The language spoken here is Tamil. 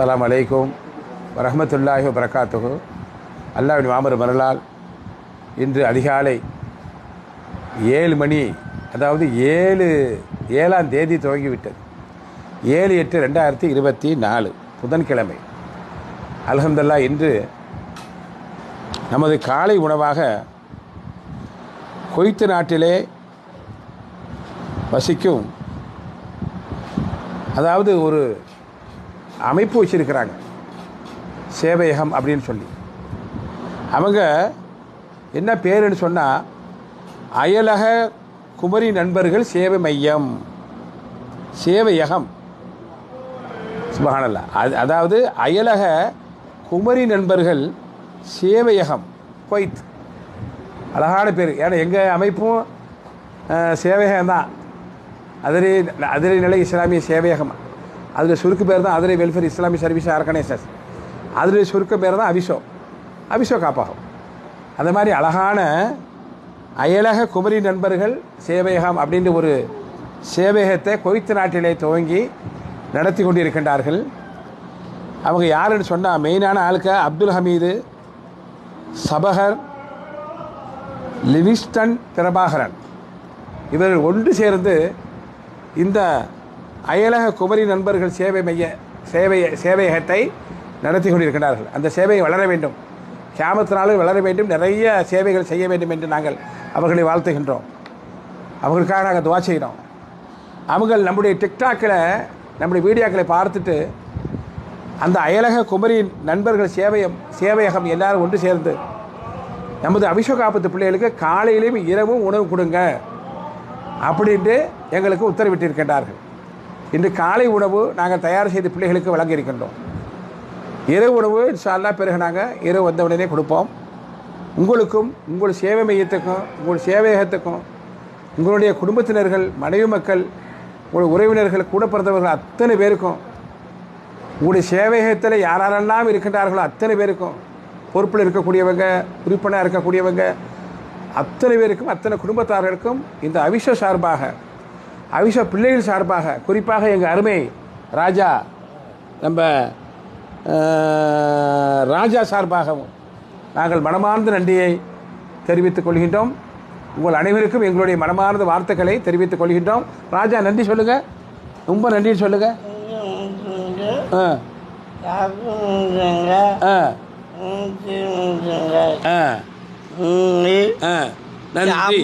அஸ்ஸலாமு அலைக்கும் வரஹ்மத்துல்லாஹி வபரகாத்துஹு. அல்லாஹ்வின் மாபெரும் மருளால் இன்று அதிகாலை 7 மணி, அதாவது 7ஆம் தேதி துவங்கிவிட்டது. 7/8/2024 புதன்கிழமை. அல்ஹம்துலில்லாஹ். இன்று நமது காலை உணவாக குவைத் நாட்டிலே வசிக்கும், அதாவது ஒரு அமைப்பு வச்சிருக்கிறாங்க, சேவையகம் அப்படின்னு சொல்லி. அவங்க என்ன பேருன்னு சொன்னால் அயலக குமரி நண்பர்கள் சேவை மையம், சேவையகம். சுப்ஹானல்லாஹ். அதாவது அயலக குமரி நண்பர்கள் சேவையகம் குவைத். அழகான பேர். ஏன்னா எங்கள் அமைப்பும் சேவையகம் தான். அதிரை நிலை இஸ்லாமிய சேவையகம். அதில் சுருக்கு பேர் தான் Adirai welfare Islamic service organisation. அதில் சுருக்க பேர் தான் அவிசோ காப்பகம். அந்த மாதிரி அழகான அயலக குமரி நண்பர்கள் சேவையகம் அப்படின்ற ஒரு சேவையகத்தை குவைத் நாட்டிலே துவங்கி நடத்தி கொண்டு இருக்கின்றார்கள். அவங்க யாருன்னு சொன்னால் மெயினான ஆளுக்க அப்துல் ஹமீது, சபகர், லிவிங்ஸ்டன், பிரபாகரன் இவர்கள் ஒன்று சேர்ந்து இந்த அயலக குமரி நண்பர்கள் சேவையகத்தை நடத்தி கொண்டிருக்கிறார்கள். அந்த சேவையை வளர வேண்டும், கியாமத் நாளில் வளர வேண்டும், நிறைய சேவைகள் செய்ய வேண்டும் என்று நாங்கள் அவர்களை வாழ்த்துகின்றோம். அவர்களுக்காக நாங்கள் துவா செய்கிறோம். அவங்க நம்முடைய டிக்டாக்கில் நம்முடைய வீடியோக்களை பார்த்துட்டு அந்த அயலக குமரி நண்பர்கள் சேவையகம் எல்லாரும் ஒன்று சேர்ந்து நமது அபிஷேகாபத்து பிள்ளைகளுக்கு காலையிலையும் இரவும் உணவு கொடுங்க அப்படின்ட்டு எங்களுக்கு உத்தரவிட்டிருக்கின்றார்கள். இன்று காலை உணவு நாங்கள் தயார் செய்து பிள்ளைகளுக்கு வழங்கியிருக்கின்றோம். இரவு உணவு இன்ஷா அல்லாஹ் பிறகு நாங்கள் இரவு வந்த உடனே கொடுப்போம். உங்களுக்கும், உங்கள் சேவை மையத்துக்கும், உங்கள் சேவையகத்துக்கும், உங்களுடைய குடும்பத்தினர்கள், மனைவி மக்கள், உங்கள் உறவினர்கள், கூட பிறந்தவர்கள் அத்தனை பேருக்கும், உங்களுடைய சேவையகத்தில் யாரெல்லாம் இருக்கின்றார்களோ அத்தனை பேருக்கும், பொறுப்பில் இருக்கக்கூடியவங்க, உறுப்பினராக இருக்கக்கூடியவங்க அத்தனை பேருக்கும், அத்தனை குடும்பத்தார்களுக்கும் இந்த அவிஷ சார்பாக, அவிஷ பிள்ளைகள் சார்பாக, குறிப்பாக எங்கள் அருமை ராஜா, நம்ம ராஜா சார்பாகவும் நாங்கள் மனமார்ந்த நன்றியை தெரிவித்துக் கொள்கின்றோம். உங்கள் அனைவருக்கும் எங்களுடைய மனமார்ந்த வார்த்தைகளை தெரிவித்துக் கொள்கின்றோம். ராஜா, நன்றி சொல்லுங்கள், ரொம்ப நன்றி சொல்லுங்கள். நன்றி.